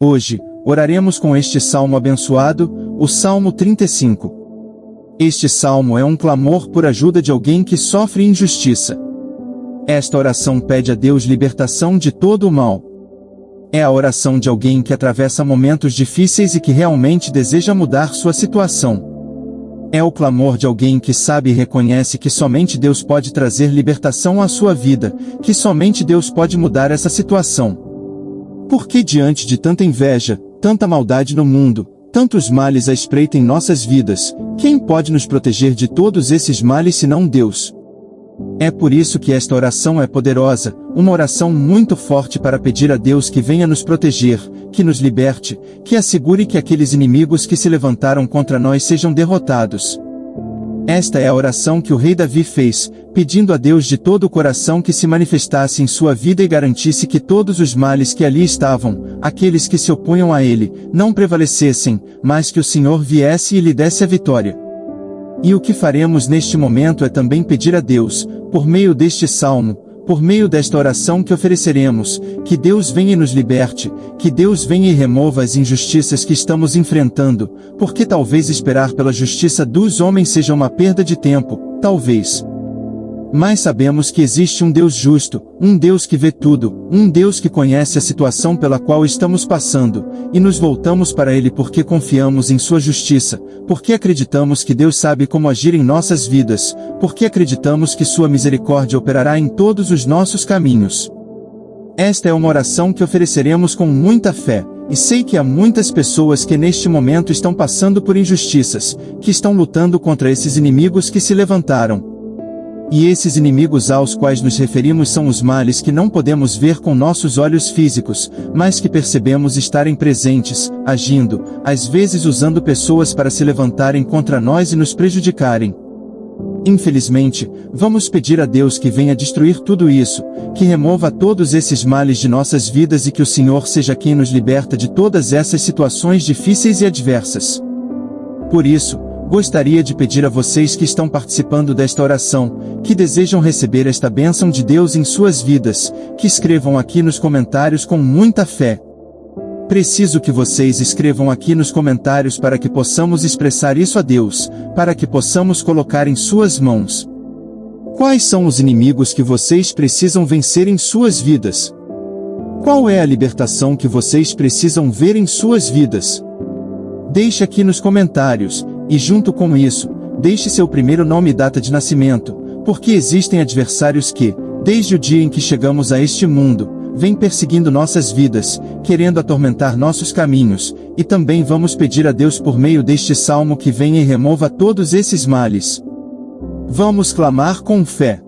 Hoje, oraremos com este salmo abençoado, o Salmo 35. Este salmo é um clamor por ajuda de alguém que sofre injustiça. Esta oração pede a Deus libertação de todo o mal. É a oração de alguém que atravessa momentos difíceis e que realmente deseja mudar sua situação. É o clamor de alguém que sabe e reconhece que somente Deus pode trazer libertação à sua vida, que somente Deus pode mudar essa situação. Porque diante de tanta inveja, tanta maldade no mundo, tantos males à espreita em nossas vidas, quem pode nos proteger de todos esses males senão Deus? É por isso que esta oração é poderosa, uma oração muito forte para pedir a Deus que venha nos proteger, que nos liberte, que assegure que aqueles inimigos que se levantaram contra nós sejam derrotados. Esta é a oração que o rei Davi fez, pedindo a Deus de todo o coração que se manifestasse em sua vida e garantisse que todos os males que ali estavam, aqueles que se opunham a ele, não prevalecessem, mas que o Senhor viesse e lhe desse a vitória. E o que faremos neste momento é também pedir a Deus, por meio deste salmo, por meio desta oração que ofereceremos, que Deus venha e nos liberte, que Deus venha e remova as injustiças que estamos enfrentando, porque talvez esperar pela justiça dos homens seja uma perda de tempo, talvez. Mas sabemos que existe um Deus justo, um Deus que vê tudo, um Deus que conhece a situação pela qual estamos passando, e nos voltamos para Ele porque confiamos em Sua justiça, porque acreditamos que Deus sabe como agir em nossas vidas, porque acreditamos que Sua misericórdia operará em todos os nossos caminhos. Esta é uma oração que ofereceremos com muita fé, e sei que há muitas pessoas que neste momento estão passando por injustiças, que estão lutando contra esses inimigos que se levantaram. E esses inimigos aos quais nos referimos são os males que não podemos ver com nossos olhos físicos, mas que percebemos estarem presentes, agindo, às vezes usando pessoas para se levantarem contra nós e nos prejudicarem. Infelizmente, vamos pedir a Deus que venha destruir tudo isso, que remova todos esses males de nossas vidas e que o Senhor seja quem nos liberta de todas essas situações difíceis e adversas. Por isso, gostaria de pedir a vocês que estão participando desta oração, que desejam receber esta bênção de Deus em suas vidas, que escrevam aqui nos comentários com muita fé. Preciso que vocês escrevam aqui nos comentários para que possamos expressar isso a Deus, para que possamos colocar em suas mãos. Quais são os inimigos que vocês precisam vencer em suas vidas? Qual é a libertação que vocês precisam ver em suas vidas? Deixe aqui nos comentários. E junto com isso, deixe seu primeiro nome e data de nascimento, porque existem adversários que, desde o dia em que chegamos a este mundo, vêm perseguindo nossas vidas, querendo atormentar nossos caminhos, e também vamos pedir a Deus por meio deste salmo que venha e remova todos esses males. Vamos clamar com fé.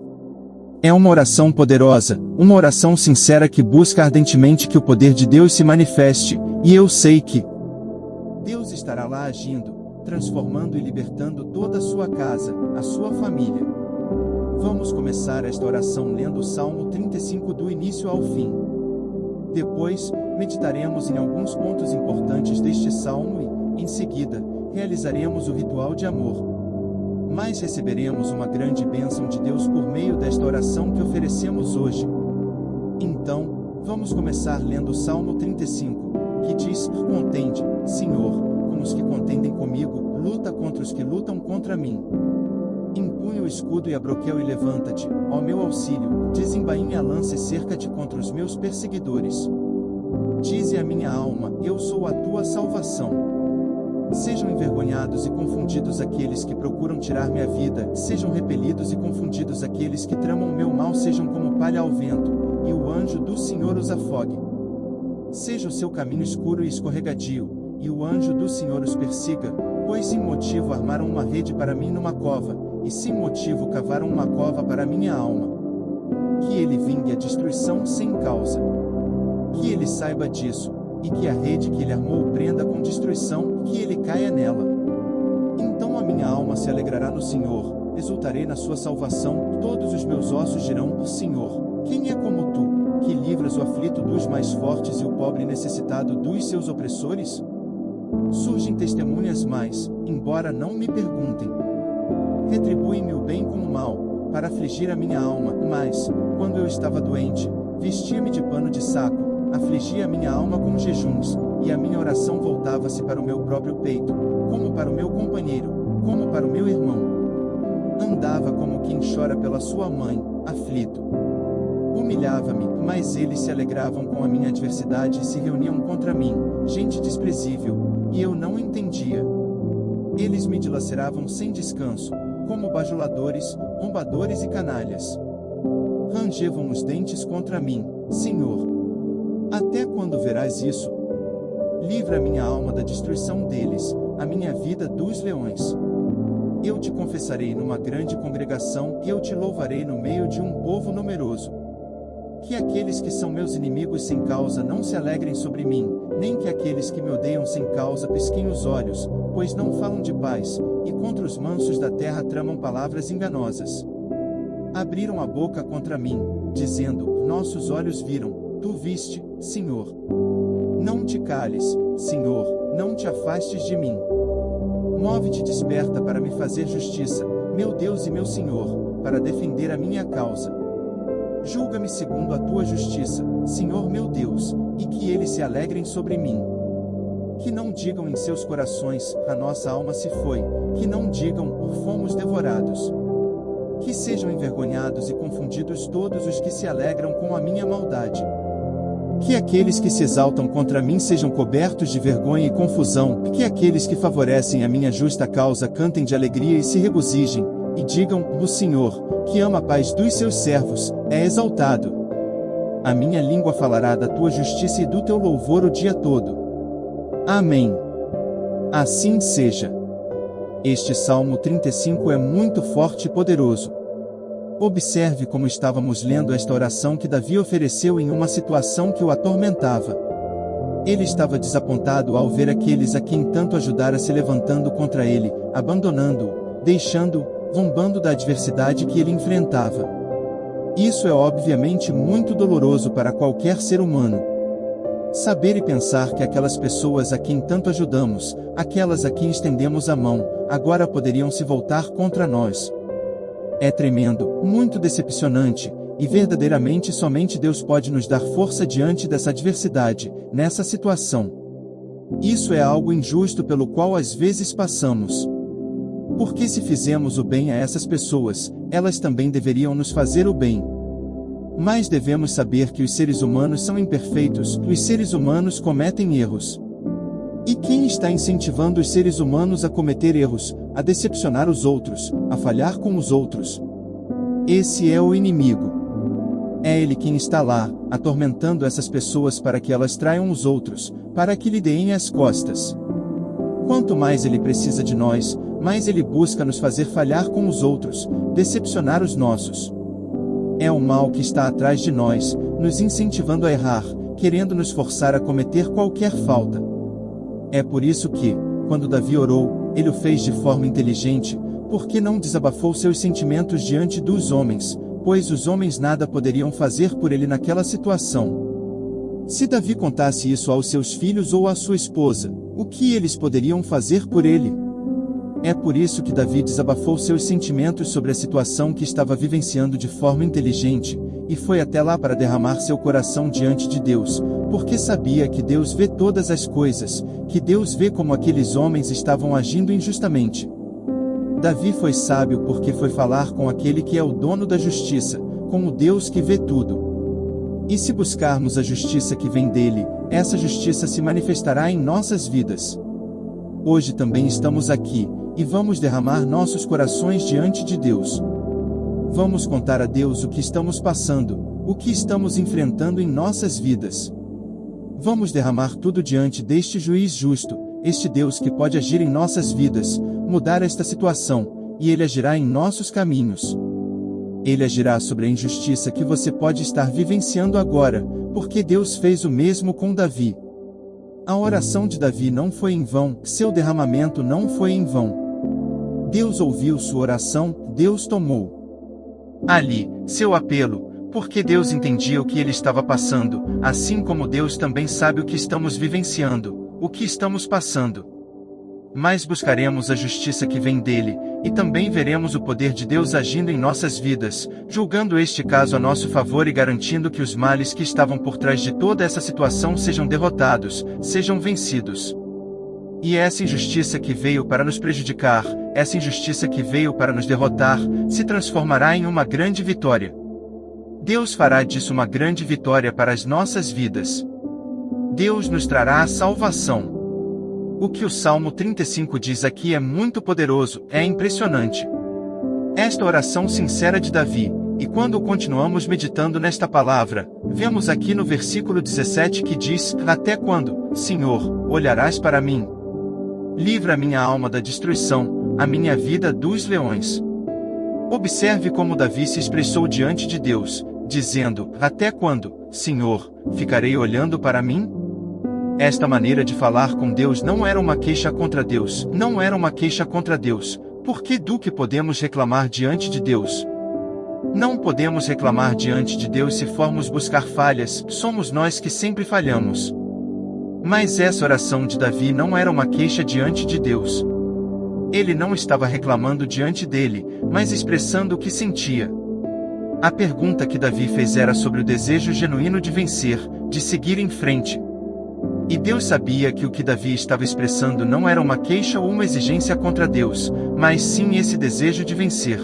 É uma oração poderosa, uma oração sincera que busca ardentemente que o poder de Deus se manifeste, e eu sei que Deus estará lá agindo, transformando e libertando toda a sua casa, a sua família. Vamos começar esta oração lendo o Salmo 35 do início ao fim. Depois, meditaremos em alguns pontos importantes deste salmo e, em seguida, realizaremos o ritual de amor. Mas receberemos uma grande bênção de Deus por meio desta oração que oferecemos hoje. Então, vamos começar lendo o Salmo 35, que diz: Contende, Senhor, com os que contendem comigo, luta contra os que lutam contra mim. Empunha o escudo e a broquel e levanta-te, ó meu auxílio, desembainha a lança e cerca-te contra os meus perseguidores. Dize a minha alma, eu sou a tua salvação. Sejam envergonhados e confundidos aqueles que procuram tirar minha vida, sejam repelidos e confundidos aqueles que tramam meu mal, sejam como palha ao vento, e o anjo do Senhor os afogue. Seja o seu caminho escuro e escorregadio, e o anjo do Senhor os persiga, pois sem motivo armaram uma rede para mim numa cova, e sem motivo cavaram uma cova para minha alma. Que ele vingue a destruição sem causa. Que ele saiba disso, e que a rede que ele armou o prenda com destruição, que ele caia nela. Então a minha alma se alegrará no Senhor, exultarei na sua salvação, todos os meus ossos dirão: O Senhor, quem é como tu, que livras o aflito dos mais fortes e o pobre necessitado dos seus opressores? Surgem testemunhas mais, embora não me perguntem. Retribui-me o bem com o mal, para afligir a minha alma, mas, quando eu estava doente, vestia-me de pano de saco, afligia a minha alma com jejuns, e a minha oração voltava-se para o meu próprio peito, como para o meu companheiro, como para o meu irmão. Andava como quem chora pela sua mãe, aflito. Humilhava-me, mas eles se alegravam com a minha adversidade e se reuniam contra mim, gente desprezível, e eu não entendia. Eles me dilaceravam sem descanso, como bajuladores, roubadores e canalhas. Rangevam os dentes contra mim, Senhor. Até quando verás isso? Livra minha alma da destruição deles, a minha vida dos leões. Eu te confessarei numa grande congregação e eu te louvarei no meio de um povo numeroso. Que aqueles que são meus inimigos sem causa não se alegrem sobre mim, nem que aqueles que me odeiam sem causa pisquem os olhos, pois não falam de paz, e contra os mansos da terra tramam palavras enganosas. Abriram a boca contra mim, dizendo: nossos olhos viram, tu viste, Senhor. Não te cales, Senhor, não te afastes de mim. Move-te e desperta para me fazer justiça, meu Deus e meu Senhor, para defender a minha causa. Julga-me segundo a tua justiça, Senhor meu Deus, e que eles se alegrem sobre mim. Que não digam em seus corações: a nossa alma se foi, que não digam: fomos devorados. Que sejam envergonhados e confundidos todos os que se alegram com a minha maldade. Que aqueles que se exaltam contra mim sejam cobertos de vergonha e confusão, que aqueles que favorecem a minha justa causa cantem de alegria e se regozijem, e digam: o Senhor, que ama a paz dos seus servos, é exaltado. A minha língua falará da tua justiça e do teu louvor o dia todo. Amém. Assim seja. Este Salmo 35 é muito forte e poderoso. Observe como estávamos lendo esta oração que Davi ofereceu em uma situação que o atormentava. Ele estava desapontado ao ver aqueles a quem tanto ajudara se levantando contra ele, abandonando-o, deixando-o, zombando da adversidade que ele enfrentava. Isso é obviamente muito doloroso para qualquer ser humano. Saber e pensar que aquelas pessoas a quem tanto ajudamos, aquelas a quem estendemos a mão, agora poderiam se voltar contra nós. É tremendo, muito decepcionante, e verdadeiramente somente Deus pode nos dar força diante dessa adversidade, nessa situação. Isso é algo injusto pelo qual às vezes passamos. Porque se fizemos o bem a essas pessoas, elas também deveriam nos fazer o bem. Mas devemos saber que os seres humanos são imperfeitos, os seres humanos cometem erros. E quem está incentivando os seres humanos a cometer erros, a decepcionar os outros, a falhar com os outros? Esse é o inimigo. É ele quem está lá, atormentando essas pessoas para que elas traiam os outros, para que lhe deem as costas. Quanto mais ele precisa de nós, mais ele busca nos fazer falhar com os outros, decepcionar os nossos. É o mal que está atrás de nós, nos incentivando a errar, querendo nos forçar a cometer qualquer falta. É por isso que, quando Davi orou, ele o fez de forma inteligente, porque não desabafou seus sentimentos diante dos homens, pois os homens nada poderiam fazer por ele naquela situação. Se Davi contasse isso aos seus filhos ou à sua esposa, o que eles poderiam fazer por ele? É por isso que Davi desabafou seus sentimentos sobre a situação que estava vivenciando de forma inteligente, e foi até lá para derramar seu coração diante de Deus, porque sabia que Deus vê todas as coisas, que Deus vê como aqueles homens estavam agindo injustamente. Davi foi sábio porque foi falar com aquele que é o dono da justiça, com o Deus que vê tudo. E se buscarmos a justiça que vem dele, essa justiça se manifestará em nossas vidas. Hoje também estamos aqui, e vamos derramar nossos corações diante de Deus. Vamos contar a Deus o que estamos passando, o que estamos enfrentando em nossas vidas. Vamos derramar tudo diante deste juiz justo, este Deus que pode agir em nossas vidas, mudar esta situação, e Ele agirá em nossos caminhos. Ele agirá sobre a injustiça que você pode estar vivenciando agora, porque Deus fez o mesmo com Davi. A oração de Davi não foi em vão, seu derramamento não foi em vão. Deus ouviu sua oração, Deus tomou ali seu apelo, porque Deus entendia o que ele estava passando, assim como Deus também sabe o que estamos vivenciando, o que estamos passando. mas buscaremos a justiça que vem dele, e também veremos o poder de Deus agindo em nossas vidas, julgando este caso a nosso favor e garantindo que os males que estavam por trás de toda essa situação sejam derrotados, sejam vencidos. E essa injustiça que veio para nos prejudicar, essa injustiça que veio para nos derrotar, se transformará em uma grande vitória. Deus fará disso uma grande vitória para as nossas vidas. Deus nos trará a salvação. O que o Salmo 35 diz aqui é muito poderoso, é impressionante. Esta oração sincera de Davi, e quando continuamos meditando nesta palavra, vemos aqui no versículo 17 que diz: Até quando, Senhor, olharás para mim? Livra minha alma da destruição, a minha vida dos leões. Observe como Davi se expressou diante de Deus, dizendo: Até quando, Senhor, ficarei olhando para mim? Esta maneira de falar com Deus não era uma queixa contra Deus, não era uma queixa contra Deus, porque do que podemos reclamar diante de Deus? Não podemos reclamar diante de Deus se formos buscar falhas, somos nós que sempre falhamos. Mas essa oração de Davi não era uma queixa diante de Deus. Ele não estava reclamando diante dele, mas expressando o que sentia. A pergunta que Davi fez era sobre o desejo genuíno de vencer, de seguir em frente. E Deus sabia que o que Davi estava expressando não era uma queixa ou uma exigência contra Deus, mas sim esse desejo de vencer.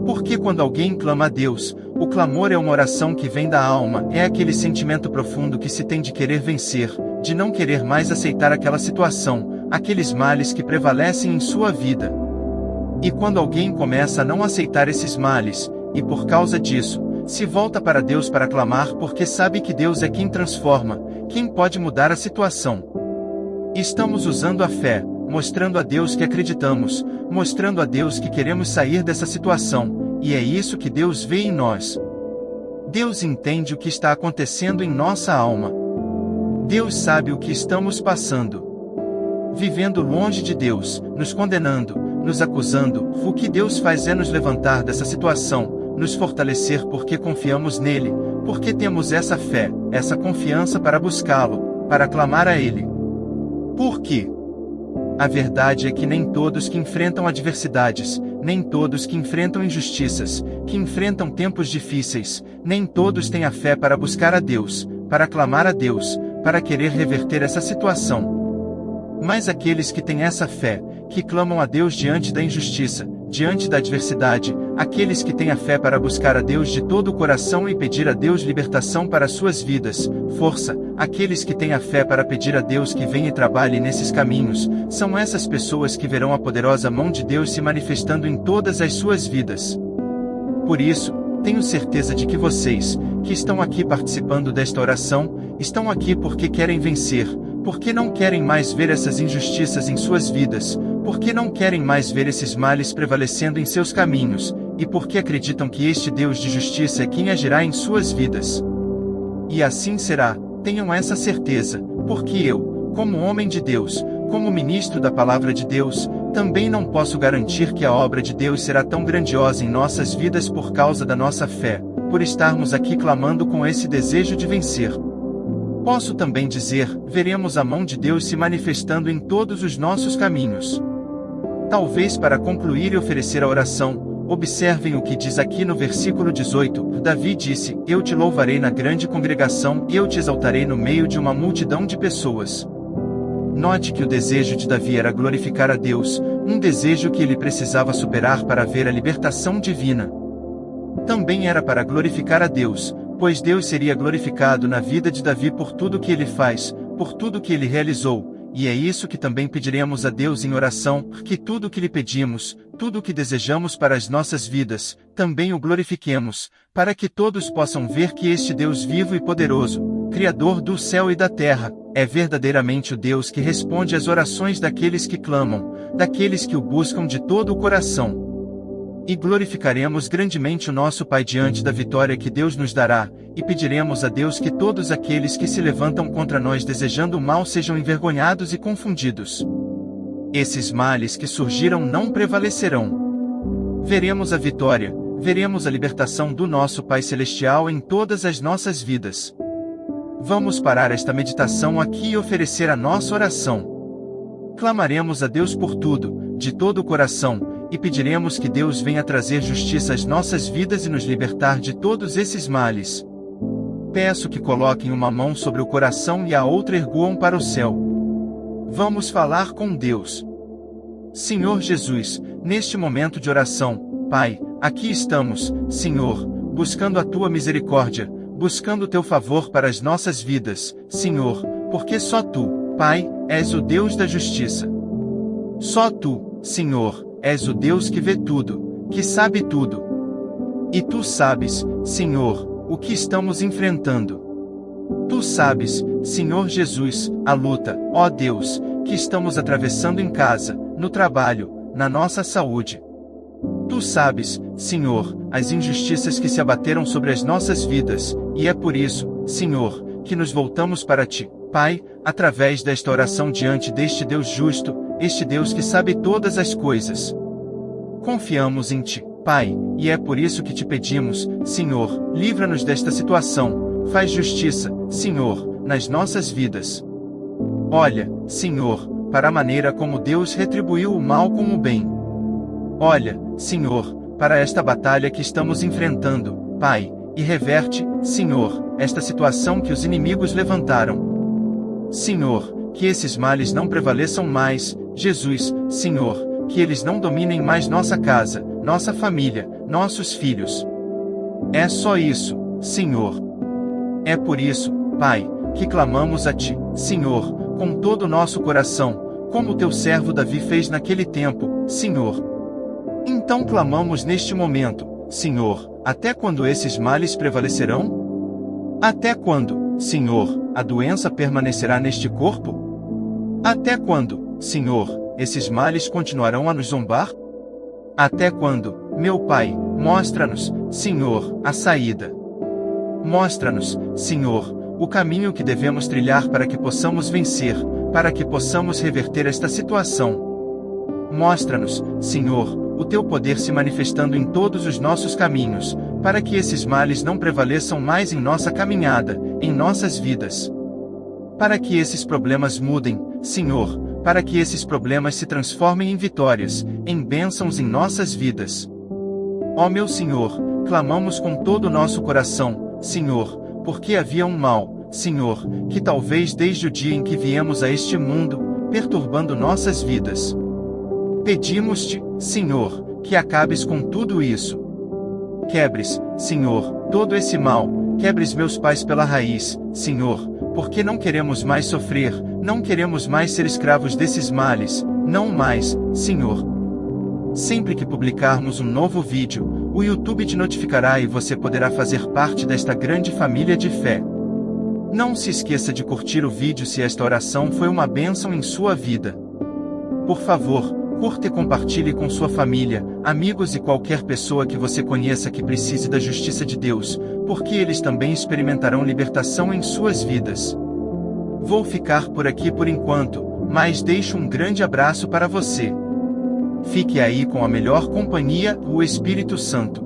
Porque quando alguém clama a Deus, o clamor é uma oração que vem da alma, é aquele sentimento profundo que se tem de querer vencer, de não querer mais aceitar aquela situação, aqueles males que prevalecem em sua vida. E quando alguém começa a não aceitar esses males, e por causa disso, se volta para Deus para clamar porque sabe que Deus é quem transforma, quem pode mudar a situação. Estamos usando a fé, mostrando a Deus que acreditamos, mostrando a Deus que queremos sair dessa situação, e é isso que Deus vê em nós. Deus entende o que está acontecendo em nossa alma. Deus sabe o que estamos passando. Vivendo longe de Deus, nos condenando, nos acusando, o que Deus faz é nos levantar dessa situação, nos fortalecer porque confiamos nele, porque temos essa fé, essa confiança para buscá-lo, para clamar a ele. Por quê? A verdade é que nem todos que enfrentam adversidades, nem todos que enfrentam injustiças, que enfrentam tempos difíceis, nem todos têm a fé para buscar a Deus, para clamar a Deus, para querer reverter essa situação. Mas aqueles que têm essa fé, que clamam a Deus diante da injustiça, diante da adversidade, aqueles que têm a fé para buscar a Deus de todo o coração e pedir a Deus libertação para suas vidas, força, aqueles que têm a fé para pedir a Deus que venha e trabalhe nesses caminhos, são essas pessoas que verão a poderosa mão de Deus se manifestando em todas as suas vidas. Por isso, tenho certeza de que vocês, que estão aqui participando desta oração, estão aqui porque querem vencer, porque não querem mais ver essas injustiças em suas vidas, porque não querem mais ver esses males prevalecendo em seus caminhos, e porque acreditam que este Deus de justiça é quem agirá em suas vidas. E assim será, tenham essa certeza, porque eu, como homem de Deus, como ministro da palavra de Deus, também não posso garantir que a obra de Deus será tão grandiosa em nossas vidas por causa da nossa fé, por estarmos aqui clamando com esse desejo de vencer. Posso também dizer, veremos a mão de Deus se manifestando em todos os nossos caminhos. Talvez para concluir e oferecer a oração, observem o que diz aqui no versículo 18, Davi disse, eu te louvarei na grande congregação, eu te exaltarei no meio de uma multidão de pessoas. Note que o desejo de Davi era glorificar a Deus, um desejo que ele precisava superar para ver a libertação divina. Também era para glorificar a Deus, pois Deus seria glorificado na vida de Davi por tudo que ele faz, por tudo que ele realizou, e é isso que também pediremos a Deus em oração, que tudo o que lhe pedimos, tudo o que desejamos para as nossas vidas, também o glorifiquemos, para que todos possam ver que este Deus vivo e poderoso, Criador do céu e da terra, é verdadeiramente o Deus que responde às orações daqueles que clamam, daqueles que o buscam de todo o coração. E glorificaremos grandemente o nosso Pai diante da vitória que Deus nos dará, e pediremos a Deus que todos aqueles que se levantam contra nós desejando o mal sejam envergonhados e confundidos. Esses males que surgiram não prevalecerão. Veremos a vitória, veremos a libertação do nosso Pai Celestial em todas as nossas vidas. Vamos parar esta meditação aqui e oferecer a nossa oração. Clamaremos a Deus por tudo, de todo o coração, e pediremos que Deus venha trazer justiça às nossas vidas e nos libertar de todos esses males. Peço que coloquem uma mão sobre o coração e a outra erguam para o céu. Vamos falar com Deus. Senhor Jesus, neste momento de oração, Pai, aqui estamos, Senhor, buscando a Tua misericórdia, buscando o Teu favor para as nossas vidas, Senhor, porque só Tu, Pai, és o Deus da justiça. Só Tu, Senhor, és o Deus que vê tudo, que sabe tudo. E Tu sabes, Senhor, o que estamos enfrentando. Tu sabes, Senhor Jesus, a luta, ó Deus, que estamos atravessando em casa, no trabalho, na nossa saúde. Tu sabes, Senhor, as injustiças que se abateram sobre as nossas vidas, e é por isso, Senhor, que nos voltamos para Ti, Pai, através desta oração diante deste Deus justo, este Deus que sabe todas as coisas. Confiamos em Ti, Pai, e é por isso que Te pedimos, Senhor, livra-nos desta situação, faz justiça, Senhor, nas nossas vidas. Olha, Senhor, para a maneira como Deus retribuiu o mal com o bem. Olha, Senhor, para esta batalha que estamos enfrentando, Pai, e reverte, Senhor, esta situação que os inimigos levantaram. Senhor, que esses males não prevaleçam mais, Jesus, Senhor, que eles não dominem mais nossa casa, nossa família, nossos filhos. É só isso, Senhor. É por isso, Pai, que clamamos a Ti, Senhor, com todo o nosso coração, como Teu servo Davi fez naquele tempo, Senhor. Então clamamos neste momento, Senhor, até quando esses males prevalecerão? Até quando, Senhor, a doença permanecerá neste corpo? Até quando, Senhor, esses males continuarão a nos zombar? Até quando, meu Pai, mostra-nos, Senhor, a saída. Mostra-nos, Senhor, o caminho que devemos trilhar para que possamos vencer, para que possamos reverter esta situação. Mostra-nos, Senhor, o Teu poder se manifestando em todos os nossos caminhos, para que esses males não prevaleçam mais em nossa caminhada, em nossas vidas. Para que esses problemas mudem, Senhor, para que esses problemas se transformem em vitórias, em bênçãos em nossas vidas. Ó meu Senhor, clamamos com todo o nosso coração, Senhor, porque havia um mal, Senhor, que talvez desde o dia em que viemos a este mundo, perturbando nossas vidas. Pedimos-te, Senhor, que acabes com tudo isso. Quebres, Senhor, todo esse mal, quebres meus pais pela raiz, Senhor, porque não queremos mais sofrer, não queremos mais ser escravos desses males, não mais, Senhor. Sempre que publicarmos um novo vídeo, o YouTube te notificará e você poderá fazer parte desta grande família de fé. Não se esqueça de curtir o vídeo se esta oração foi uma bênção em sua vida. Por favor, curta e compartilhe com sua família, amigos e qualquer pessoa que você conheça que precise da justiça de Deus, porque eles também experimentarão libertação em suas vidas. Vou ficar por aqui por enquanto, mas deixo um grande abraço para você. Fique aí com a melhor companhia, o Espírito Santo.